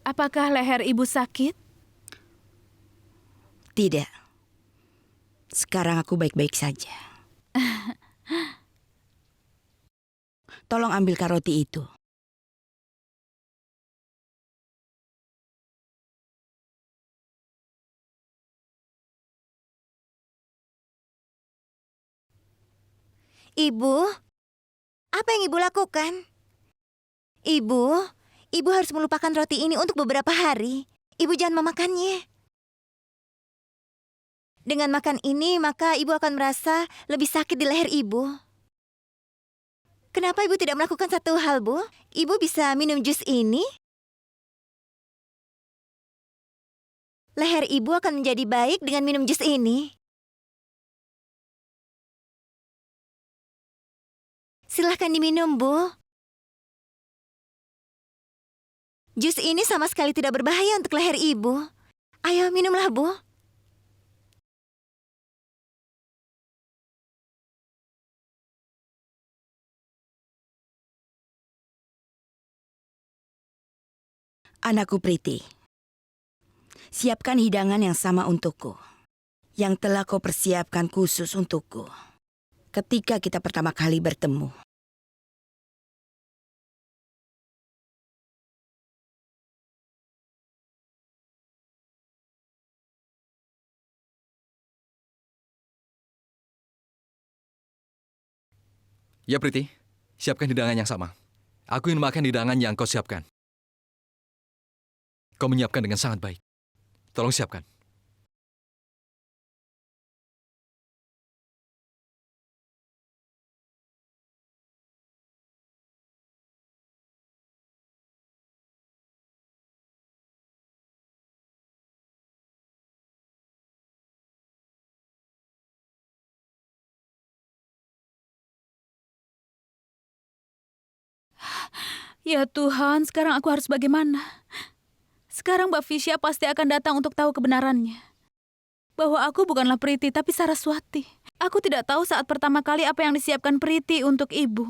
Apakah leher ibu sakit? Tidak. Sekarang aku baik-baik saja. Tolong ambilkan roti itu. Ibu, apa yang ibu lakukan? Ibu harus melupakan roti ini untuk beberapa hari. Ibu jangan memakannya. Dengan makan ini, maka ibu akan merasa lebih sakit di leher ibu. Kenapa ibu tidak melakukan satu hal, Bu? Ibu bisa minum jus ini. Leher ibu akan menjadi baik dengan minum jus ini. Silahkan diminum, Bu. Jus ini sama sekali tidak berbahaya untuk leher ibu. Ayo, minumlah, Bu. Anakku Priti, siapkan hidangan yang sama untukku. Yang telah kau persiapkan khusus untukku. Ketika kita pertama kali bertemu. Ya, Priti. Siapkan hidangan yang sama. Aku ingin makan hidangan yang kau siapkan. Kau menyiapkan dengan sangat baik. Tolong siapkan. Ya Tuhan, sekarang aku harus bagaimana? Sekarang Mbak Fisya pasti akan datang untuk tahu kebenarannya. Bahwa aku bukanlah Priti, tapi Saraswati. Aku tidak tahu saat pertama kali apa yang disiapkan Priti untuk ibu.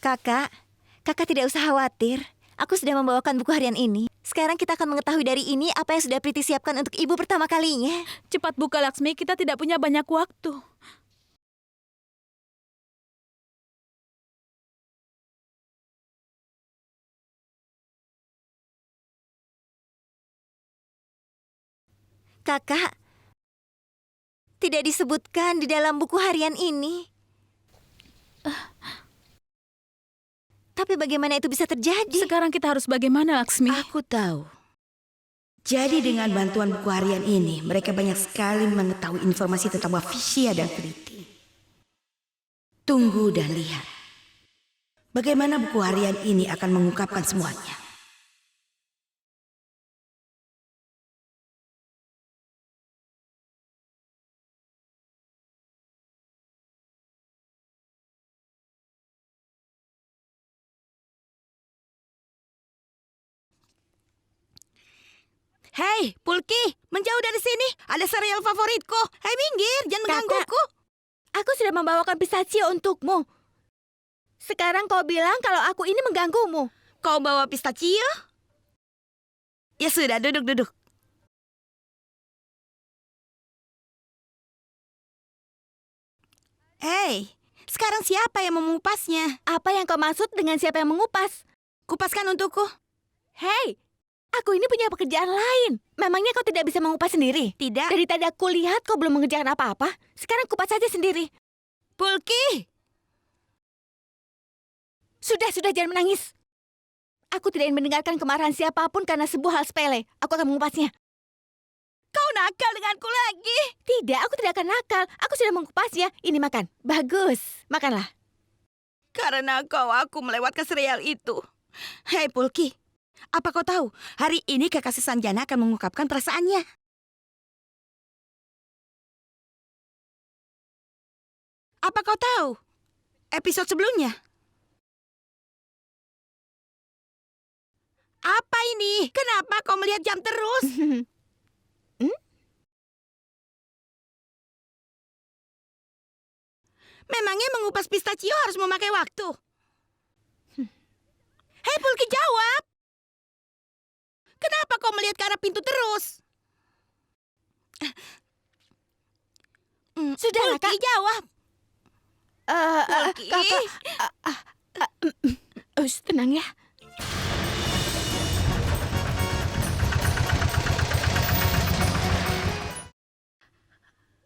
Kakak tidak usah khawatir. Aku sudah membawakan buku harian ini. Sekarang kita akan mengetahui dari ini apa yang sudah Priti siapkan untuk ibu pertama kalinya. Cepat buka, Laksmi, kita tidak punya banyak waktu. Kakak, tidak disebutkan di dalam buku harian ini. Tapi bagaimana itu bisa terjadi? Sekarang kita harus bagaimana, Laksmi? Aku tahu. Jadi dengan bantuan buku harian ini, mereka banyak sekali mengetahui informasi tentang Mbak Fisya dan Priti. Tunggu dan lihat. Bagaimana buku harian ini akan mengungkapkan semuanya. Hei, Pulki, menjauh dari sini. Ada sereal favoritku. Hei, minggir, jangan menggangguku. Aku sudah membawakan pistachio untukmu. Sekarang kau bilang kalau aku ini mengganggumu. Kau bawa pistachio? Ya sudah, duduk. Hei, sekarang siapa yang memengupasnya? Apa yang kau maksud dengan siapa yang mengupas? Kupaskan untukku. Hei, aku ini punya pekerjaan lain. Memangnya kau tidak bisa mengupas sendiri? Tidak. Dari tadi aku lihat kau belum mengerjakan apa-apa. Sekarang kupas saja sendiri. Pulki! Sudah, jangan menangis. Aku tidak ingin mendengarkan kemarahan siapapun karena sebuah hal sepele. Aku akan mengupasnya. Kau nakal denganku lagi. Tidak, aku tidak akan nakal. Aku sudah mengupasnya. Ini makan. Bagus. Makanlah. Karena aku melewatkan sereal itu. Hei, Pulki. Apa kau tahu, hari ini kekasih Sanjana akan mengungkapkan perasaannya. Apa kau tahu episode sebelumnya? Apa ini? Kenapa kau melihat jam terus? Memangnya mengupas pistachio harus memakai waktu? Hei Pulki, jawab! Kenapa kau melihat ke arah pintu terus? Sudahlah, Pulki, Kak. jawab! Pulki. Kakak. Tenang ya.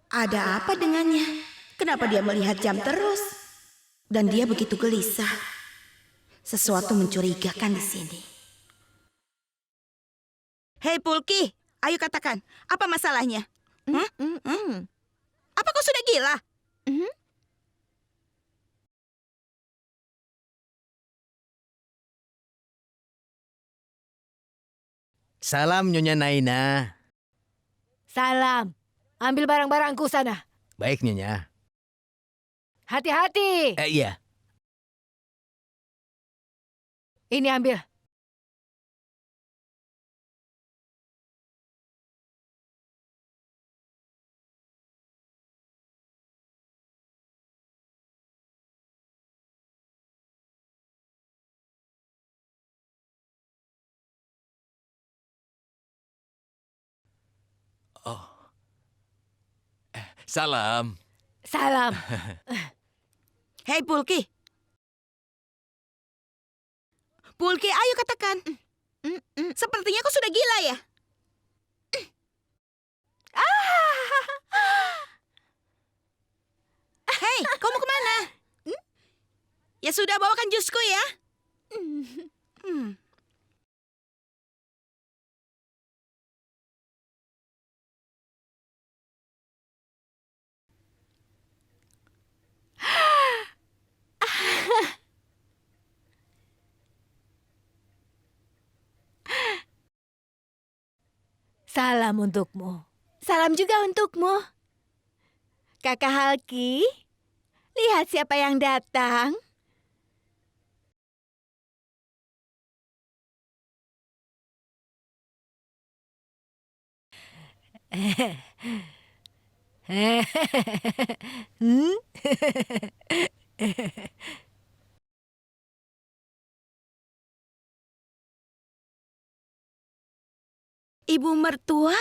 Ada apa dengannya? Kenapa dia melihat jam terus? Dan dia begitu gelisah. Sesuatu mencurigakan di sini. Hei Pulki, ayo katakan, apa masalahnya? Apa kau sudah gila? Salam Nyonya Naina. Salam. Ambil barang-barangku sana. Baik Nyonya. Hati-hati. Iya. Ini ambil. Salam. Salam. Hei Pulki. Pulki, ayo katakan. Sepertinya kau sudah gila ya? Hei, kau mau kemana? Ya sudah, bawakan jusku ya. Hmm. Salam untukmu. Salam juga untukmu. Kakak Halki, lihat siapa yang datang. Hmm? Ibu mertua?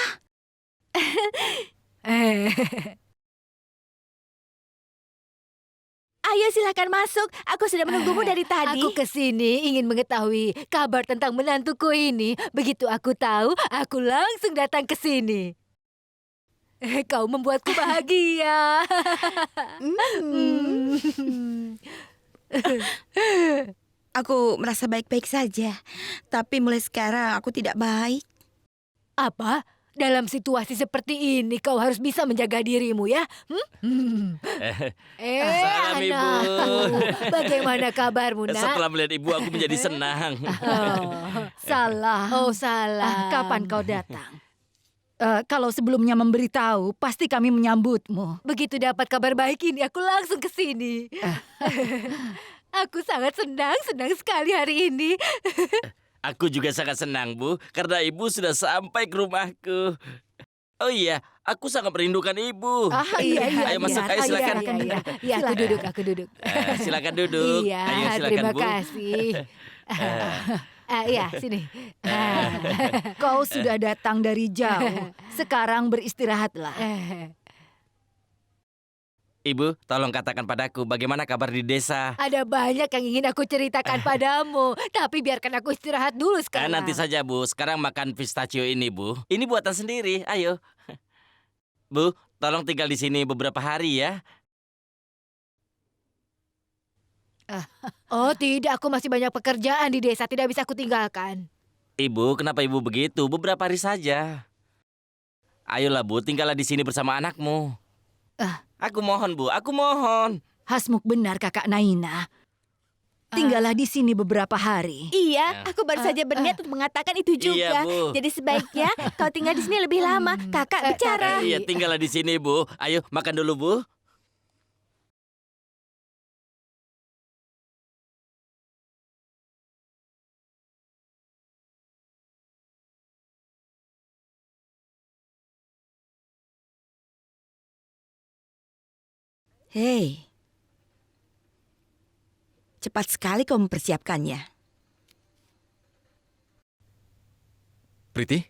Ayo silakan masuk. Aku sudah menunggumu dari tadi. Aku kesini ingin mengetahui kabar tentang menantuku ini. Begitu aku tahu, aku langsung datang ke sini. Kau membuatku bahagia. Aku merasa baik-baik saja. Tapi mulai sekarang aku tidak baik. Apa? Dalam situasi seperti ini kau harus bisa menjaga dirimu ya. Salam, Ibu. Anakku, bagaimana kabarmu nak? Setelah melihat ibu, aku menjadi senang. Salah. Oh salah. Kapan kau datang? Kalau sebelumnya memberitahu, pasti kami menyambutmu. Begitu dapat kabar baik ini, aku langsung ke sini. Aku sangat senang sekali hari ini. Aku juga sangat senang, Bu, karena ibu sudah sampai ke rumahku. Oh iya, aku sangat merindukan ibu. Iya. Ayo masuk, ayo silakan. Iya, aku duduk. Silakan duduk. Iya, Ayo silakan, terima Bu. kasih. Iya, sini. Kau sudah datang dari jauh. Sekarang beristirahatlah. Ibu, tolong katakan padaku bagaimana kabar di desa. Ada banyak yang ingin aku ceritakan padamu, tapi biarkan aku istirahat dulu sekarang. Nanti saja, Bu. Sekarang makan pistachio ini, Bu. Ini buatan sendiri. Ayo. Bu, tolong tinggal di sini beberapa hari ya. Oh tidak, aku masih banyak pekerjaan di desa, tidak bisa aku tinggalkan. Ibu, kenapa ibu begitu? Beberapa hari saja. Ayolah, Bu, tinggallah di sini bersama anakmu. Aku mohon, Bu, aku mohon. Hasmuk benar, Kakak Naina. Tinggallah di sini beberapa hari. Iya, aku baru saja berniat untuk mengatakan itu juga. Iya, Bu. Jadi sebaiknya kau tinggal di sini lebih lama. Kakak bicara. Iya, tinggallah di sini, Bu. Ayo, makan dulu, Bu. Hei, Cepat sekali kau mempersiapkannya. Priti?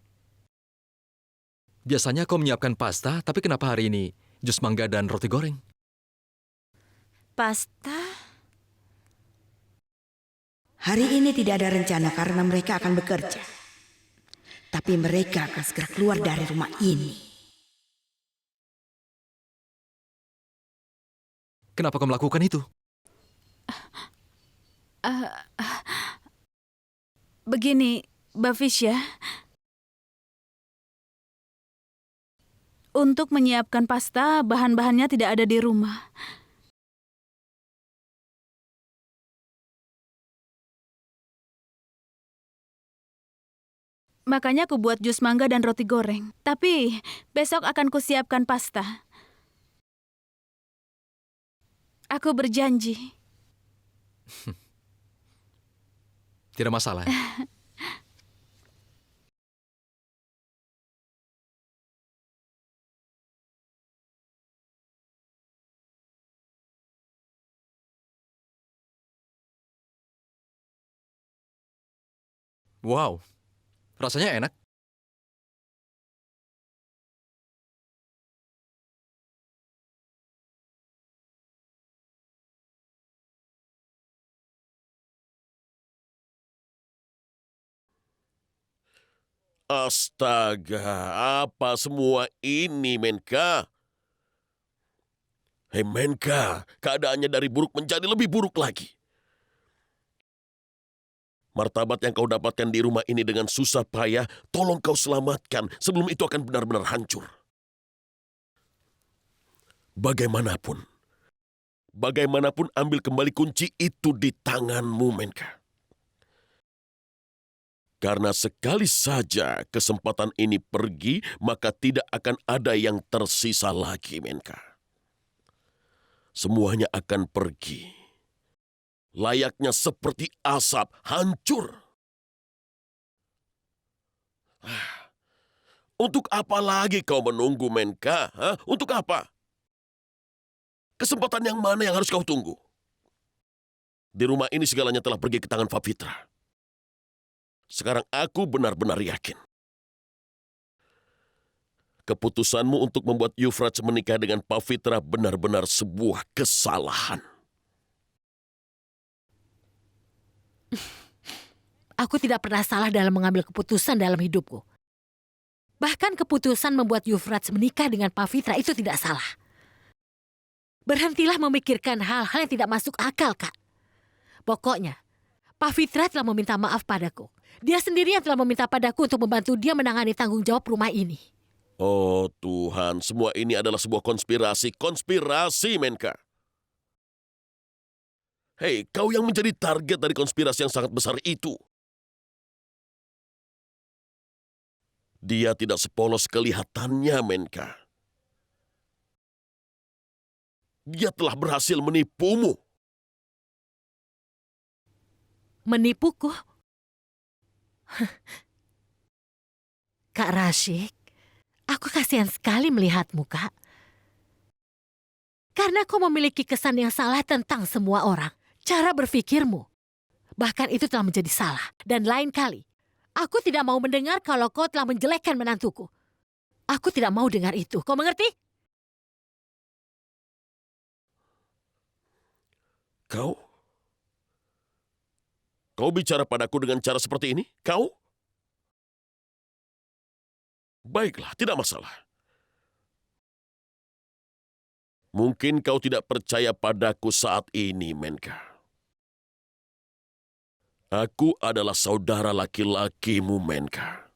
Biasanya kau menyiapkan pasta, tapi kenapa hari ini jus mangga dan roti goreng? Pasta? Hari ini tidak ada rencana karena mereka akan bekerja. Tapi mereka akan segera keluar dari rumah ini. Kenapa kau melakukan itu? Begini, Bafisya. Untuk menyiapkan pasta, bahan-bahannya tidak ada di rumah. Makanya aku buat jus mangga dan roti goreng. Tapi besok akan kusiapkan pasta. Aku berjanji. Tidak masalah. Wow, rasanya enak. Astaga, apa semua ini, Menka? Hei Menka, keadaannya dari buruk menjadi lebih buruk lagi. Martabat yang kau dapatkan di rumah ini dengan susah payah, tolong kau selamatkan sebelum itu akan benar-benar hancur. Bagaimanapun ambil kembali kunci itu di tanganmu, Menka. Karena sekali saja kesempatan ini pergi, maka tidak akan ada yang tersisa lagi, Menka. Semuanya akan pergi. Layaknya seperti asap, hancur. Untuk apa lagi kau menunggu, Menka? Hah? Untuk apa? Kesempatan yang mana yang harus kau tunggu? Di rumah ini segalanya telah pergi ke tangan Pavitra. Sekarang aku benar-benar yakin. Keputusanmu untuk membuat Yuvraj menikah dengan Pavitra benar-benar sebuah kesalahan. Aku tidak pernah salah dalam mengambil keputusan dalam hidupku. Bahkan keputusan membuat Yuvraj menikah dengan Pavitra itu tidak salah. Berhentilah memikirkan hal-hal yang tidak masuk akal, Kak. Pokoknya, Pavitra telah meminta maaf padaku. Dia sendiri yang telah meminta padaku untuk membantu dia menangani tanggung jawab rumah ini. Oh Tuhan, semua ini adalah sebuah konspirasi. Konspirasi, Menka. Hei, kau yang menjadi target dari konspirasi yang sangat besar itu. Dia tidak sepolos kelihatannya, Menka. Dia telah berhasil menipumu. Menipuku? Kak Rashik, aku kasihan sekali melihatmu, Kak. Karena kau memiliki kesan yang salah tentang semua orang. Cara berpikirmu, bahkan itu telah menjadi salah. Dan lain kali, aku tidak mau mendengar kalau kau telah menjelekkan menantuku. Aku tidak mau dengar itu, kau mengerti? Kau bicara padaku dengan cara seperti ini? Kau? Baiklah, tidak masalah. Mungkin kau tidak percaya padaku saat ini, Menka. Aku adalah saudara laki-lakimu, Menka.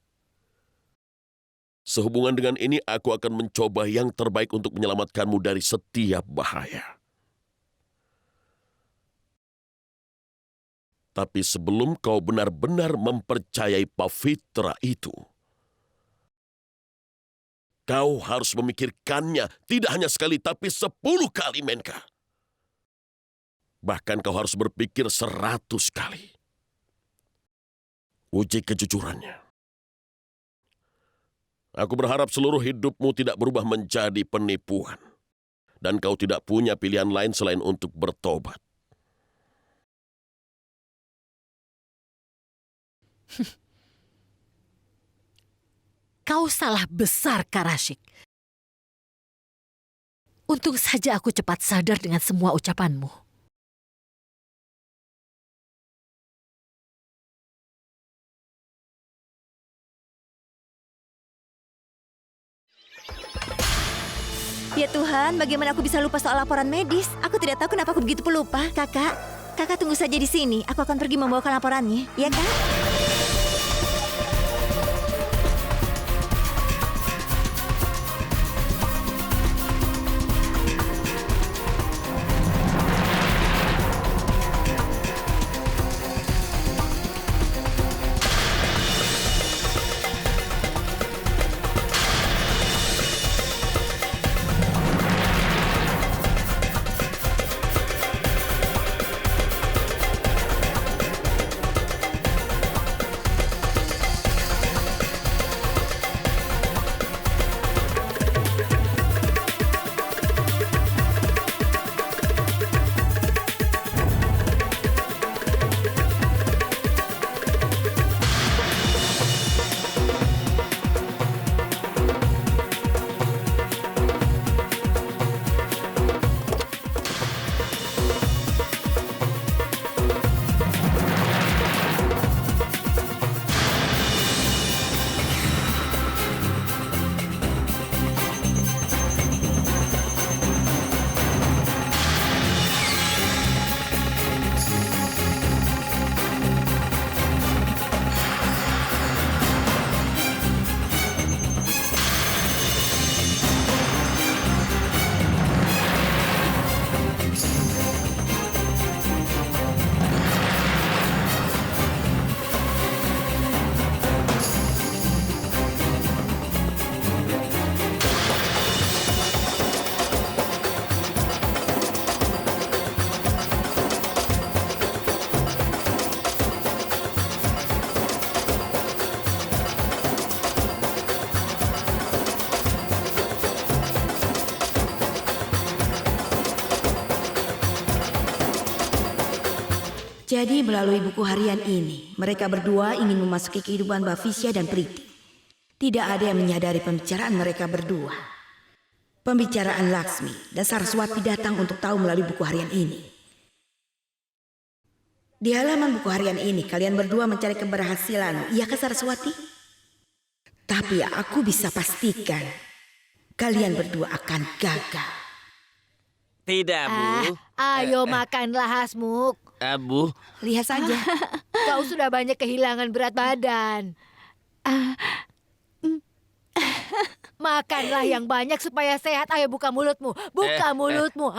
Sehubungan dengan ini, aku akan mencoba yang terbaik untuk menyelamatkanmu dari setiap bahaya. Tapi sebelum kau benar-benar mempercayai Pavitra itu, kau harus memikirkannya tidak hanya sekali, tapi 10 kali, Menka. Bahkan kau harus berpikir 100 kali. Uji kejujurannya. Aku berharap seluruh hidupmu tidak berubah menjadi penipuan. Dan kau tidak punya pilihan lain selain untuk bertobat. Kau salah besar, Karashik. Untung saja aku cepat sadar dengan semua ucapanmu. Ya Tuhan, bagaimana aku bisa lupa soal laporan medis? Aku tidak tahu kenapa aku begitu pelupa. Kakak tunggu saja di sini. Aku akan pergi membawakan laporannya. Ya, Kak? Jadi melalui buku harian ini, mereka berdua ingin memasuki kehidupan Bafisya dan Priti. Tidak ada yang menyadari pembicaraan mereka berdua. Pembicaraan Laksmi dan Saraswati datang untuk tahu melalui buku harian ini. Di halaman buku harian ini, kalian berdua mencari keberhasilan, iya kan Saraswati? Tapi aku bisa pastikan, kalian berdua akan gagal. Tidak, Bu. Ayo makanlah, Hasmuk. Bu. Lihat saja. Kau sudah banyak kehilangan berat badan. Makanlah yang banyak supaya sehat. Ayo buka mulutmu. Buka mulutmu.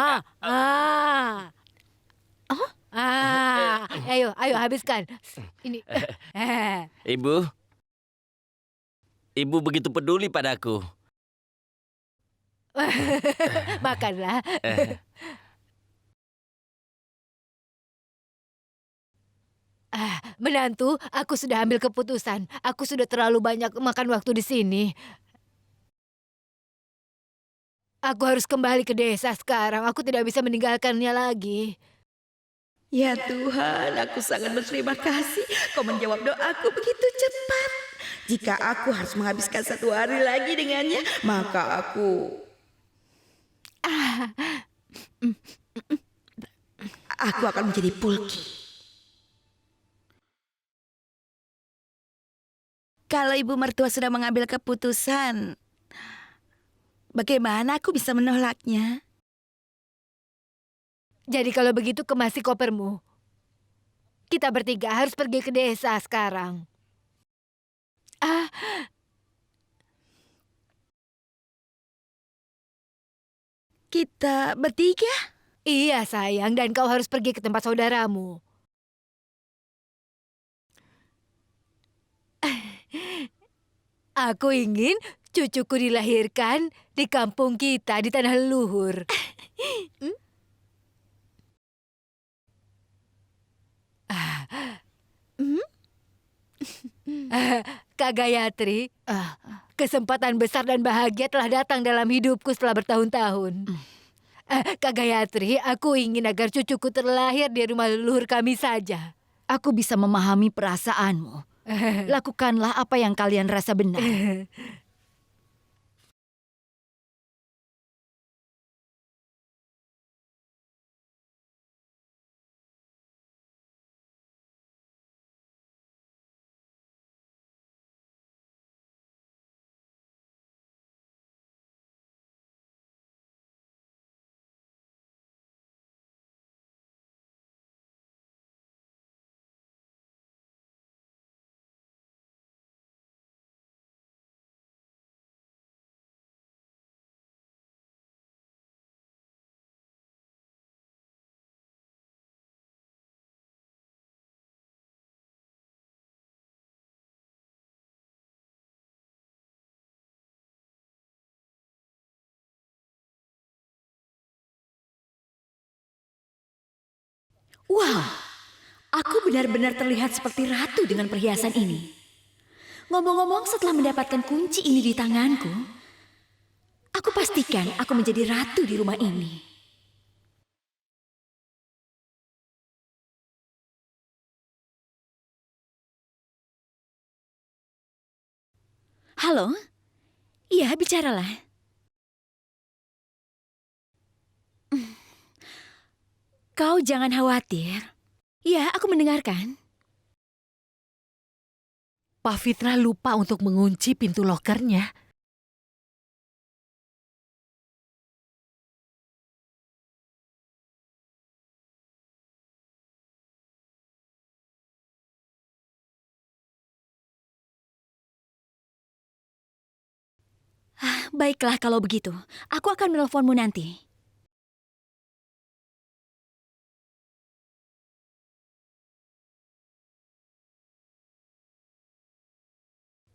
Ayo habiskan. Ini. Ibu begitu peduli padaku. Makanlah. Menantu, aku sudah ambil keputusan. Aku sudah terlalu banyak makan waktu di sini. Aku harus kembali ke desa sekarang. Aku tidak bisa meninggalkannya lagi. Ya Tuhan, aku sangat berterima kasih. Kau menjawab doaku begitu cepat. Jika aku harus menghabiskan 1 hari lagi dengannya, maka aku akan menjadi Pulki. Kalau ibu mertua sudah mengambil keputusan, bagaimana aku bisa menolaknya? Jadi kalau begitu kemasi kopermu. Kita bertiga harus pergi ke desa sekarang. Kita bertiga? Iya sayang, dan kau harus pergi ke tempat saudaramu. Aku ingin cucuku dilahirkan di kampung kita di tanah leluhur. Kak Gayatri, kesempatan besar dan bahagia telah datang dalam hidupku setelah bertahun-tahun. Kak Gayatri, aku ingin agar cucuku terlahir di rumah leluhur kami saja. Aku bisa memahami perasaanmu. Lakukanlah apa yang kalian rasa benar. Wow, aku benar-benar terlihat seperti ratu dengan perhiasan ini. Ngomong-ngomong, setelah mendapatkan kunci ini di tanganku, aku pastikan aku menjadi ratu di rumah ini. Halo? Iya, bicaralah. Kau jangan khawatir. Ya, aku mendengarkan. Pak Fitra lupa untuk mengunci pintu lokernya. Baiklah kalau begitu. Aku akan menelponmu nanti.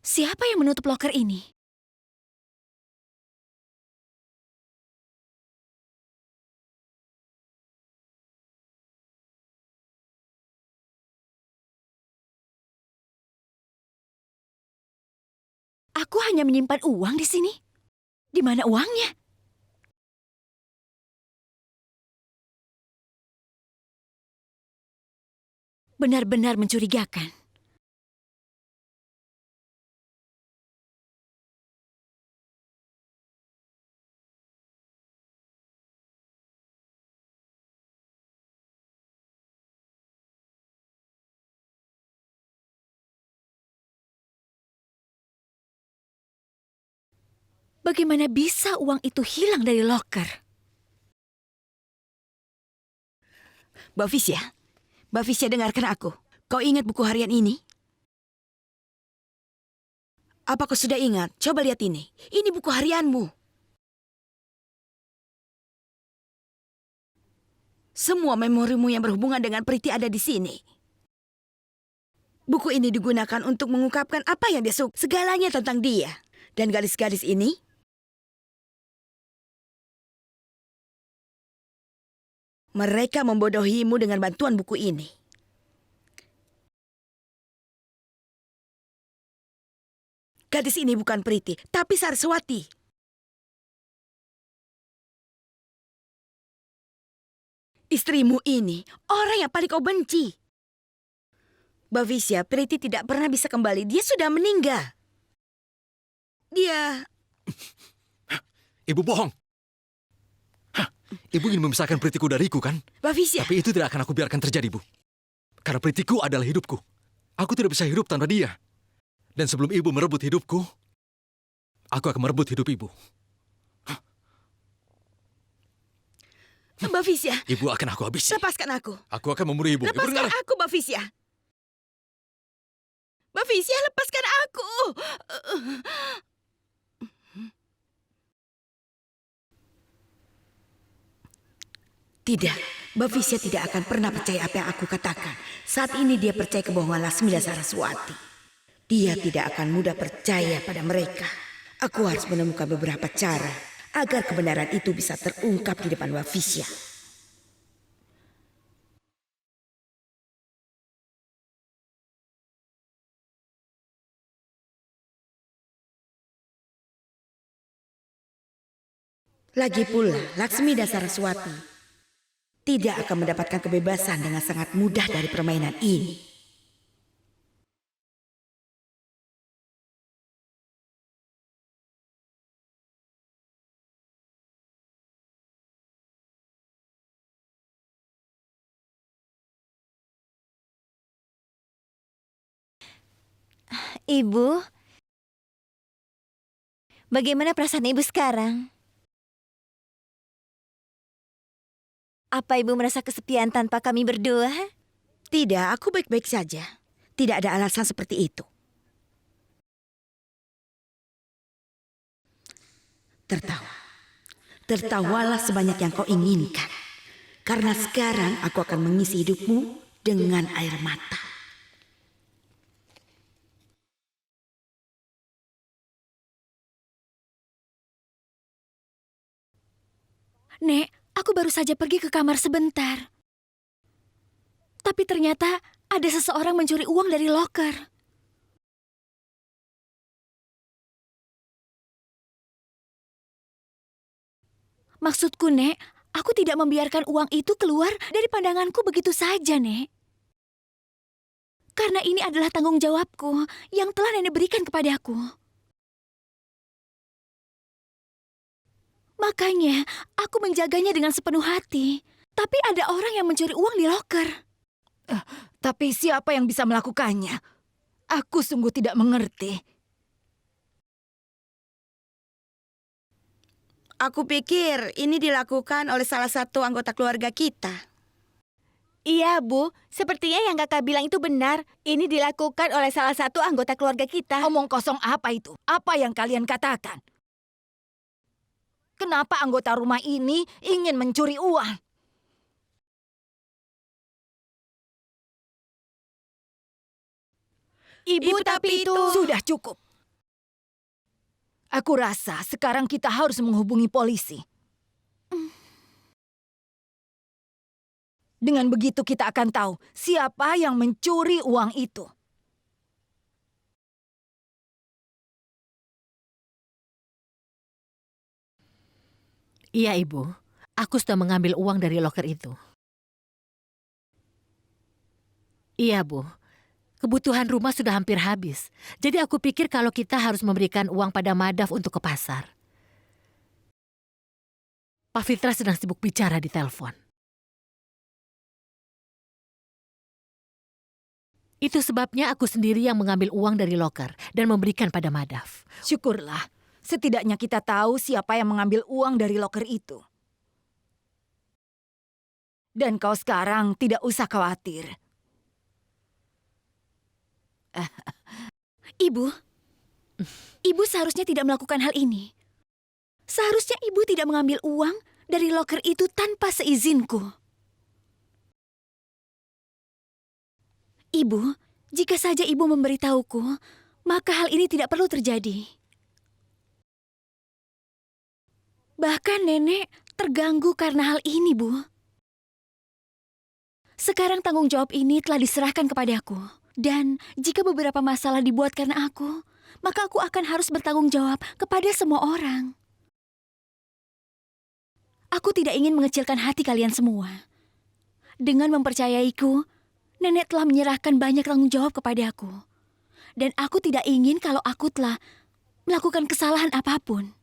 Siapa yang menutup loker ini? Aku hanya menyimpan uang di sini. Di mana uangnya? Benar-benar mencurigakan. Bagaimana bisa uang itu hilang dari loker? Mbak Fisya dengarkan aku. Kau ingat buku harian ini? Apa kau sudah ingat? Coba lihat ini. Ini buku harianmu. Semua memorimu yang berhubungan dengan Priti ada di sini. Buku ini digunakan untuk mengungkapkan apa yang dia suka, segalanya tentang dia. Dan gadis-gadis ini mereka membodohimu dengan bantuan buku ini. Gadis ini bukan Priti, tapi Saraswati. Istrimu ini orang yang paling kau benci. Mbak Fisya, Priti tidak pernah bisa kembali. Dia sudah meninggal. Dia... Ibu bohong. Ibu ingin memisahkan Pritiku dariku, kan? Mbak Fisya. Tapi itu tidak akan aku biarkan terjadi, Bu. Karena Pritiku adalah hidupku. Aku tidak bisa hidup tanpa dia. Dan sebelum ibu merebut hidupku, aku akan merebut hidup ibu. Mbak Fisya. Ibu akan aku habisi. Lepaskan aku. Aku akan membunuh ibu. Ibu Lepaskan dengar? aku, Mbak Fisya. Mbak Fisya, lepaskan aku. Tidak, Mbak Fisya tidak akan pernah percaya apa yang aku katakan. Saat ini dia percaya kebohongan Lasmi dan Saraswati. Dia tidak akan mudah percaya pada mereka. Aku harus menemukan beberapa cara agar kebenaran itu bisa terungkap di depan Mbak Fisya. Lagi pula, Laksmi dan Saraswati tidak akan mendapatkan kebebasan dengan sangat mudah dari permainan ini. Ibu, bagaimana perasaan Ibu sekarang? Apa Ibu merasa kesepian tanpa kami berdua? Tidak, aku baik-baik saja. Tidak ada alasan seperti itu. Tertawa. Tertawalah sebanyak yang kau inginkan. Karena sekarang aku akan mengisi hidupmu dengan air mata. Nek, aku baru saja pergi ke kamar sebentar. Tapi ternyata ada seseorang mencuri uang dari loker. Maksudku, Nek, aku tidak membiarkan uang itu keluar dari pandanganku begitu saja, Nek. Karena ini adalah tanggung jawabku yang telah Nenek berikan kepadaku. Makanya, aku menjaganya dengan sepenuh hati. Tapi ada orang yang mencuri uang di loker. Tapi siapa yang bisa melakukannya? Aku sungguh tidak mengerti. Aku pikir ini dilakukan oleh salah satu anggota keluarga kita. Iya, Bu. Sepertinya yang Kakak bilang itu benar. Ini dilakukan oleh salah satu anggota keluarga kita. Omong kosong apa itu? Apa yang kalian katakan? Kenapa anggota rumah ini ingin mencuri uang? Ibu, tapi itu... Sudah cukup. Aku rasa sekarang kita harus menghubungi polisi. Dengan begitu kita akan tahu siapa yang mencuri uang itu. Iya, Ibu. Aku sudah mengambil uang dari loker itu. Iya, Bu. Kebutuhan rumah sudah hampir habis. Jadi aku pikir kalau kita harus memberikan uang pada Madaf untuk ke pasar. Pak Fitra sedang sibuk bicara di telepon. Itu sebabnya aku sendiri yang mengambil uang dari loker dan memberikan pada Madaf. Syukurlah, setidaknya kita tahu siapa yang mengambil uang dari loker itu. Dan kau sekarang tidak usah khawatir. Ibu seharusnya tidak melakukan hal ini. Seharusnya ibu tidak mengambil uang dari loker itu tanpa seizinku. Ibu, jika saja ibu memberitahuku, maka hal ini tidak perlu terjadi. Bahkan nenek terganggu karena hal ini, Bu. Sekarang tanggung jawab ini telah diserahkan kepadaku. Dan jika beberapa masalah dibuat karena aku, maka aku akan harus bertanggung jawab kepada semua orang. Aku tidak ingin mengecilkan hati kalian semua. Dengan mempercayaiku, nenek telah menyerahkan banyak tanggung jawab kepadaku. Dan aku tidak ingin kalau aku telah melakukan kesalahan apapun.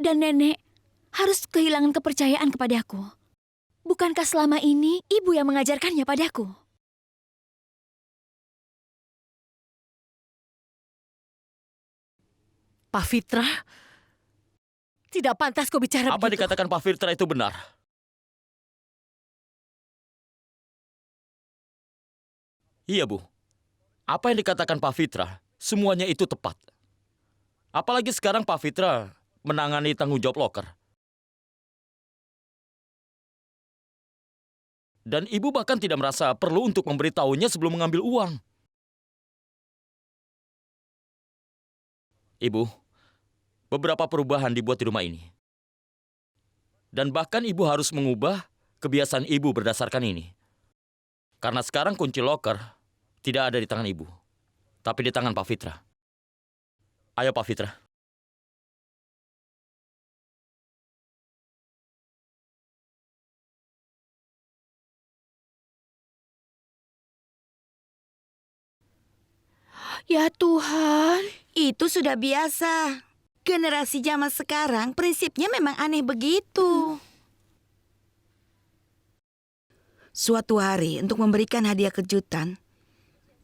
Dan nenek harus kehilangan kepercayaan kepadaku. Bukankah selama ini ibu yang mengajarkannya padaku? Pak Fitra, tidak pantas kau bicara Apa begitu. dikatakan Pak Fitra itu benar? Iya, Bu. Apa yang dikatakan Pak Fitra, semuanya itu tepat. Apalagi sekarang Pak Fitra menangani tanggung jawab loker. Dan ibu bahkan tidak merasa perlu untuk memberitahunya sebelum mengambil uang. Ibu, beberapa perubahan dibuat di rumah ini. Dan bahkan ibu harus mengubah kebiasaan ibu berdasarkan ini. Karena sekarang kunci loker tidak ada di tangan ibu, tapi di tangan Pak Fitra. Ayo Pak Fitra. Ya Tuhan, itu sudah biasa. Generasi zaman sekarang prinsipnya memang aneh begitu. Suatu hari untuk memberikan hadiah kejutan,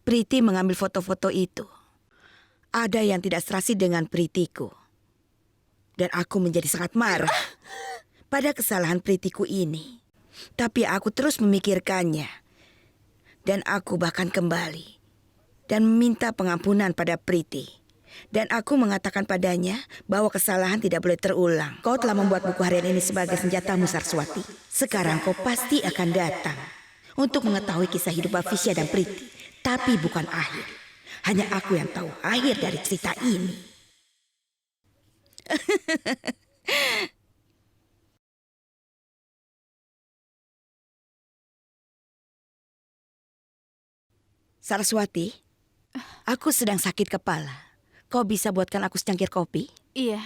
Priti mengambil foto-foto itu. Ada yang tidak serasi dengan Pritiku. Dan aku menjadi sangat marah pada kesalahan Pritiku ini. Tapi aku terus memikirkannya. Dan aku bahkan kembali dan meminta pengampunan pada Priti. Dan aku mengatakan padanya bahwa kesalahan tidak boleh terulang. Kau telah membuat buku harian ini sebagai senjatamu, Saraswati. Sekarang kau pasti akan datang untuk mengetahui kisah hidup Bafisya dan Priti. Tapi bukan akhir. Hanya aku yang tahu akhir dari cerita ini. Saraswati, aku sedang sakit kepala. Kau bisa buatkan aku secangkir kopi? Iya.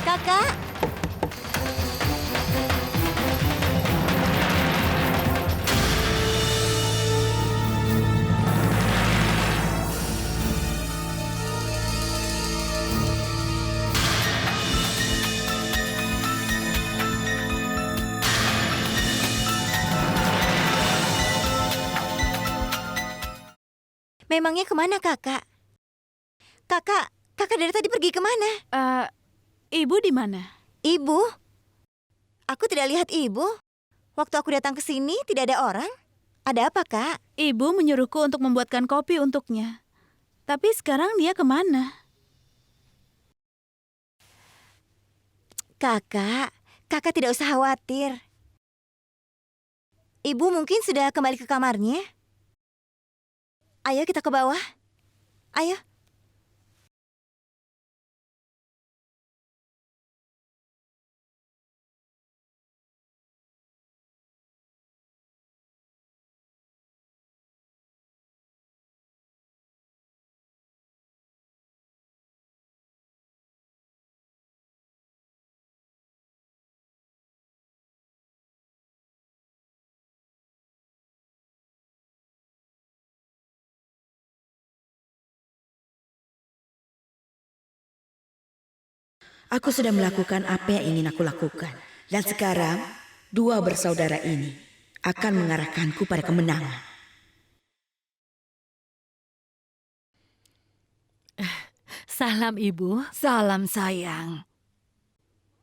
Kakak, memangnya kemana kakak? Kakak dari tadi pergi kemana? Ibu di mana? Ibu? Aku tidak lihat ibu. Waktu aku datang ke sini tidak ada orang. Ada apa, Kak? Ibu menyuruhku untuk membuatkan kopi untuknya. Tapi sekarang dia kemana? Kakak tidak usah khawatir. Ibu mungkin sudah kembali ke kamarnya. Ayo kita ke bawah. Ayo. Aku sudah melakukan apa yang ingin aku lakukan. Dan sekarang, dua bersaudara ini akan mengarahkanku pada kemenangan. Salam Ibu. Salam sayang.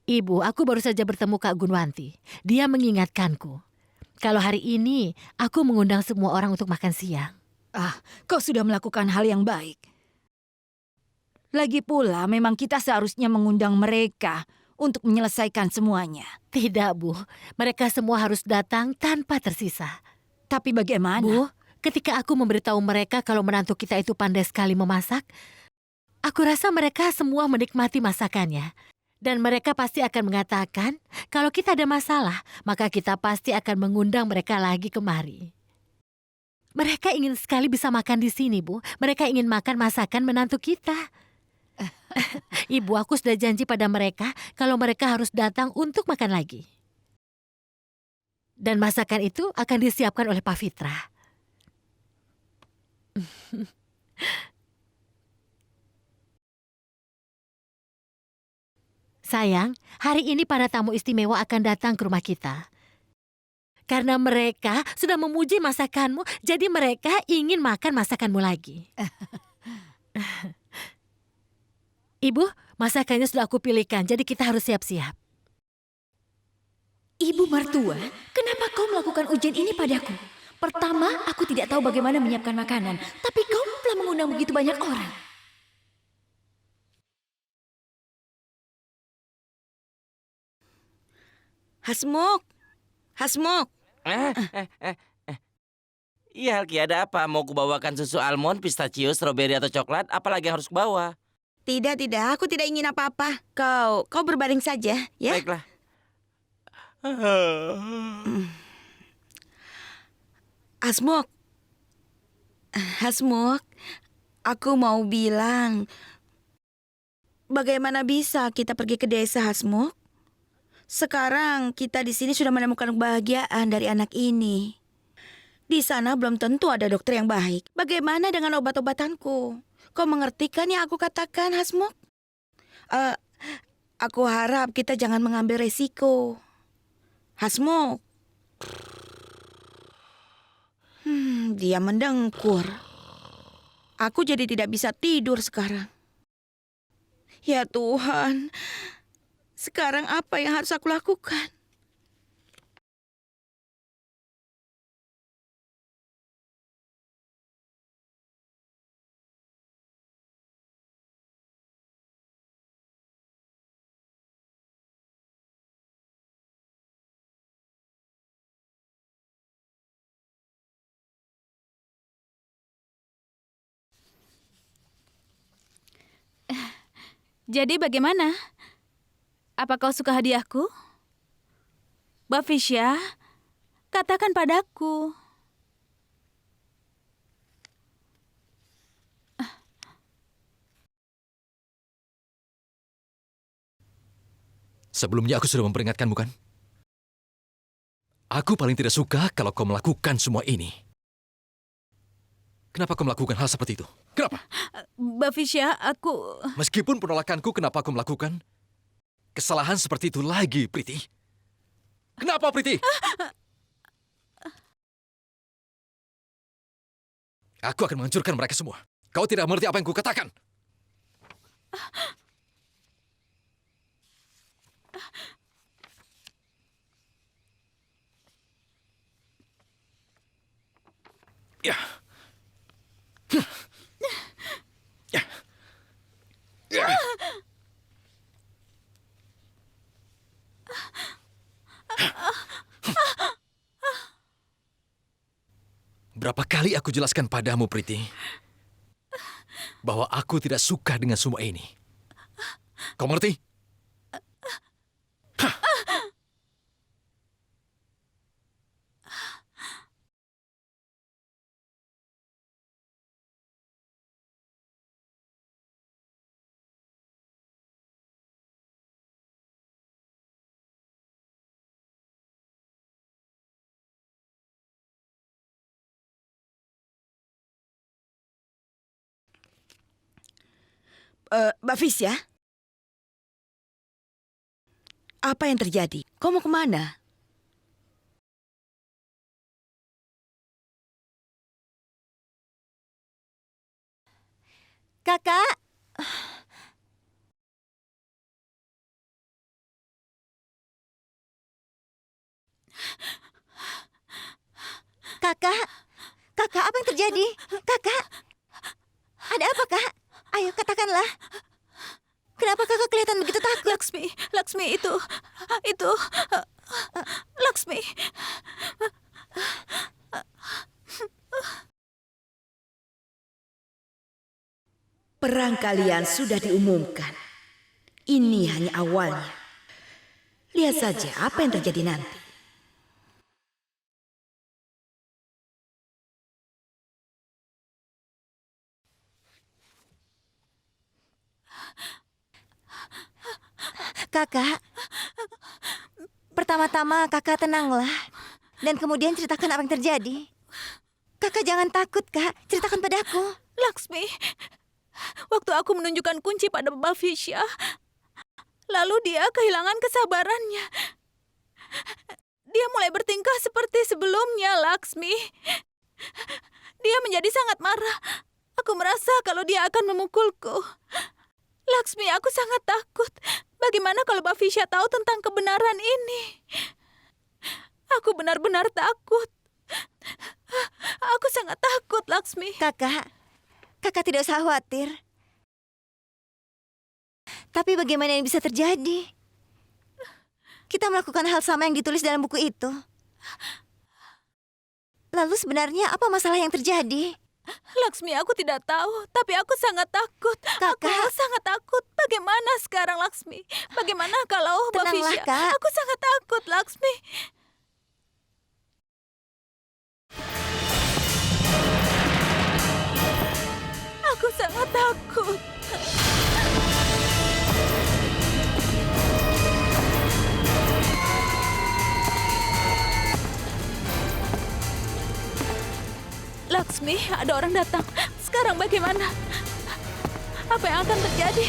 Ibu, aku baru saja bertemu Kak Gunwanti. Dia mengingatkanku. Kalau hari ini aku mengundang semua orang untuk makan siang. Kau sudah melakukan hal yang baik. Lagi pula memang kita seharusnya mengundang mereka untuk menyelesaikan semuanya. Tidak, Bu. Mereka semua harus datang tanpa tersisa. Tapi bagaimana? Bu, ketika aku memberitahu mereka kalau menantu kita itu pandai sekali memasak, aku rasa mereka semua menikmati masakannya. Dan mereka pasti akan mengatakan, kalau kita ada masalah, maka kita pasti akan mengundang mereka lagi kemari. Mereka ingin sekali bisa makan di sini, Bu. Mereka ingin makan masakan menantu kita. Ibu, aku sudah janji pada mereka kalau mereka harus datang untuk makan lagi. Dan masakan itu akan disiapkan oleh Pak Fitra. Sayang, hari ini para tamu istimewa akan datang ke rumah kita. Karena mereka sudah memuji masakanmu, jadi mereka ingin makan masakanmu lagi. Ibu, masakannya sudah aku pilihkan, jadi kita harus siap-siap. Ibu mertua, kenapa kau melakukan ujian ini padaku? Pertama, aku tidak tahu bagaimana menyiapkan makanan, tapi kau telah mengundang begitu banyak orang. Hasmuk, Hasmuk. Iya, Halki, ada apa? Mau kubawakan susu almond, pistachio, stroberi atau coklat? Apalagi yang harus kubawa? Tidak, aku tidak ingin apa-apa. Kau berbaring saja, ya? Baiklah. Hasmuk, aku mau bilang, bagaimana bisa kita pergi ke desa, Hasmuk? Sekarang kita di sini sudah menemukan kebahagiaan dari anak ini. Di sana belum tentu ada dokter yang baik. Bagaimana dengan obat-obatanku? Kau mengerti kan yang aku katakan, Hasmuk? Aku harap kita jangan mengambil resiko. Hasmuk. Dia mendengkur. Aku jadi tidak bisa tidur sekarang. Ya Tuhan, sekarang apa yang harus aku lakukan? Jadi bagaimana? Apa kau suka hadiahku? Bafisya, katakan padaku. Sebelumnya aku sudah memperingatkanmu kan? Aku paling tidak suka kalau kau melakukan semua ini. Kenapa kau melakukan hal seperti itu? Kenapa? Bafisya, aku... Meskipun penolakanku, kenapa kau melakukan kesalahan seperti itu lagi, Priti? Kenapa, Priti? Aku akan menghancurkan mereka semua. Kau tidak mengerti apa yang kukatakan. Ya. Ya. Ya. Berapa kali aku jelaskan padamu, Priti, bahwa aku tidak suka dengan semua ini. Kau mengerti? Mbak Fis ya? Apa yang terjadi? Kau mau kemana? Kakak. Kakak. Kakak, apa yang terjadi? Kakak. Ada apa, Kak? Ayo, katakanlah. Kenapa kakak kelihatan begitu takut? Laksmi, itu... Laksmi. Perang kalian sudah diumumkan. Ini hanya awalnya. Lihat saja apa yang terjadi nanti. Kakak, pertama-tama kakak tenanglah. Dan kemudian ceritakan apa yang terjadi. Kakak jangan takut, Kak. Ceritakan padaku. Laksmi, waktu aku menunjukkan kunci pada Bafisya, lalu dia kehilangan kesabarannya. Dia mulai bertingkah seperti sebelumnya, Laksmi. Dia menjadi sangat marah. Aku merasa kalau dia akan memukulku. Laksmi, aku sangat takut. Bagaimana kalau Bafisya tahu tentang kebenaran ini? Aku benar-benar takut. Aku sangat takut, Laksmi. Kakak tidak usah khawatir. Tapi bagaimana yang bisa terjadi? Kita melakukan hal sama yang ditulis dalam buku itu. Lalu sebenarnya apa masalah yang terjadi? Laksmi, aku tidak tahu, tapi aku sangat takut. Kakak. Aku sangat takut. Bagaimana sekarang, Laksmi? Bagaimana kalau Tenanglah, Bafisya? Kak. Aku sangat takut, Laksmi. Aku sangat takut. ini ada orang datang. Sekarang bagaimana? Apa yang akan terjadi?